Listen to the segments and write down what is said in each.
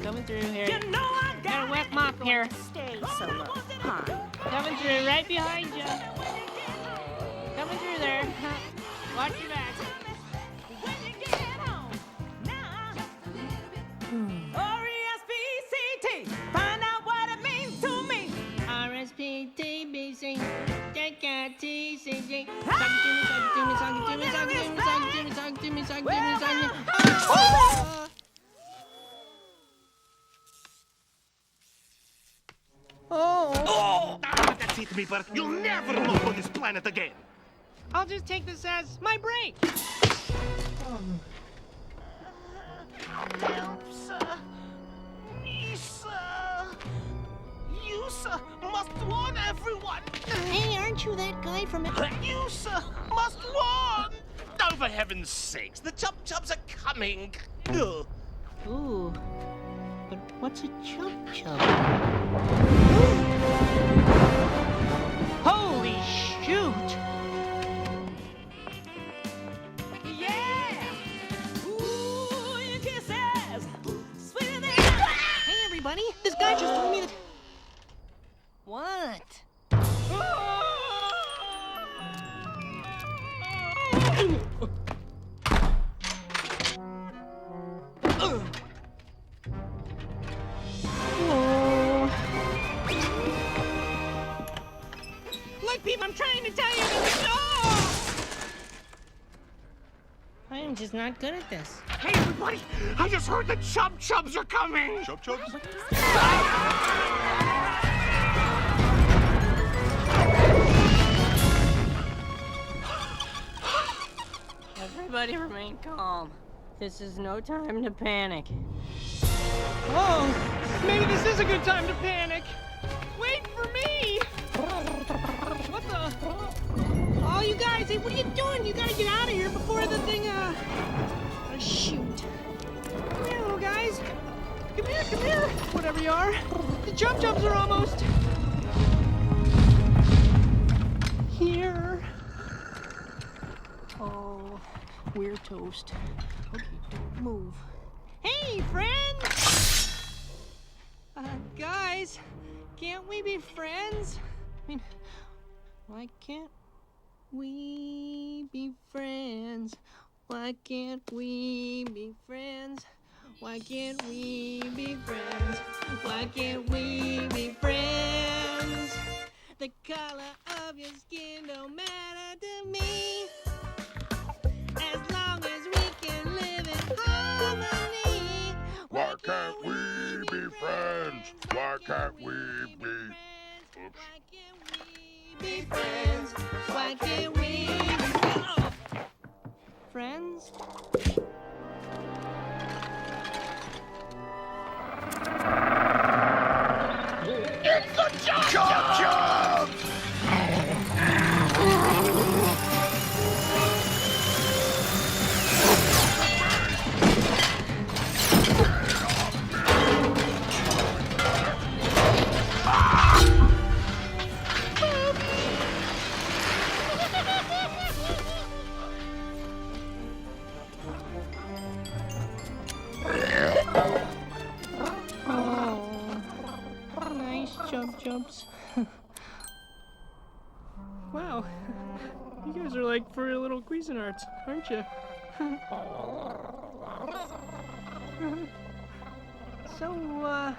Coming through here. You know I got a wet mop here. Stay so low. Huh? Coming through right behind you. Coming through there. Watch your back. R-E-S-P-C-T. Find out what it means to me. R-S-P-T-B-C. T-C-G. Talk it to me, talk it to me, talk it to me, talk it to me, talk it to me, talk it to me, talk it to me, talk it to me. Oh! That's it, Meeper. You'll never look on this planet again. I'll just take this as my break. Help, sir. Me, sir. You, sir, must warn everyone. Hey, aren't you that guy from... You, sir, must warn. Oh, for heaven's sakes, the Chub-Chubs are coming. Ugh. Ooh, but what's a Chub-Chub? Holy shoot! Yeah. Ooh, your kisses. Sweeter than... Hey, everybody, this guy just told me that... What? Look, people, I'm trying to tell you this. I am just not good at this. Hey, everybody, I just heard the Chub-Chubs are coming. Chub-Chubs? Everybody remain calm. This is no time to panic. Oh, maybe this is a good time to panic. Wait for me! What the? Oh, you guys, hey, what are you doing? You gotta get out of here before the thing, oh, shoot. Come here, little guys. Come here, come here. Whatever you are. The Chub-Chubs are almost here. Oh, we're toast. Okay, don't move. Hey, friends! Guys, can't we be friends? I mean, why can't we be friends? Why can't we be friends? Why can't we be friends? Why can't we be friends? The color of your skin don't matter to me. As long as we can live in harmony. Why can't we be friends? Why can't we be... Oops. Why can't we be friends? Why can't we be friends? It's the Chub-Chubs! Chub-Chubs. Wow, you guys are like furry little Cuisinarts, aren't you? So,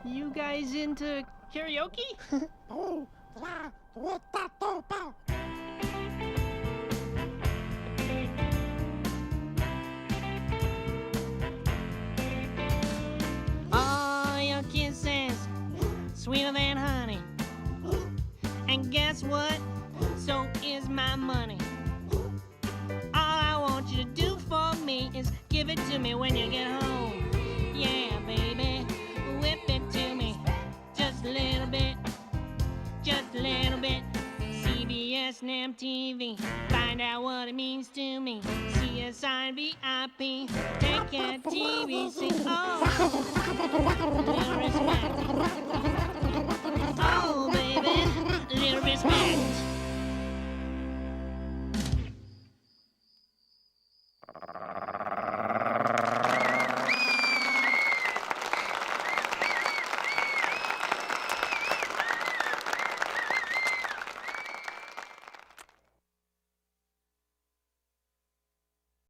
you guys into karaoke? All your kisses sweeter than honey. And guess what? So is my money. All I want you to do for me is give it to me when you get home. Yeah, baby, whip it to me. Just a little bit, just a little bit. CBS and MTV, find out what it means to me. CSI VIP, take care TVC. Oh, little respect.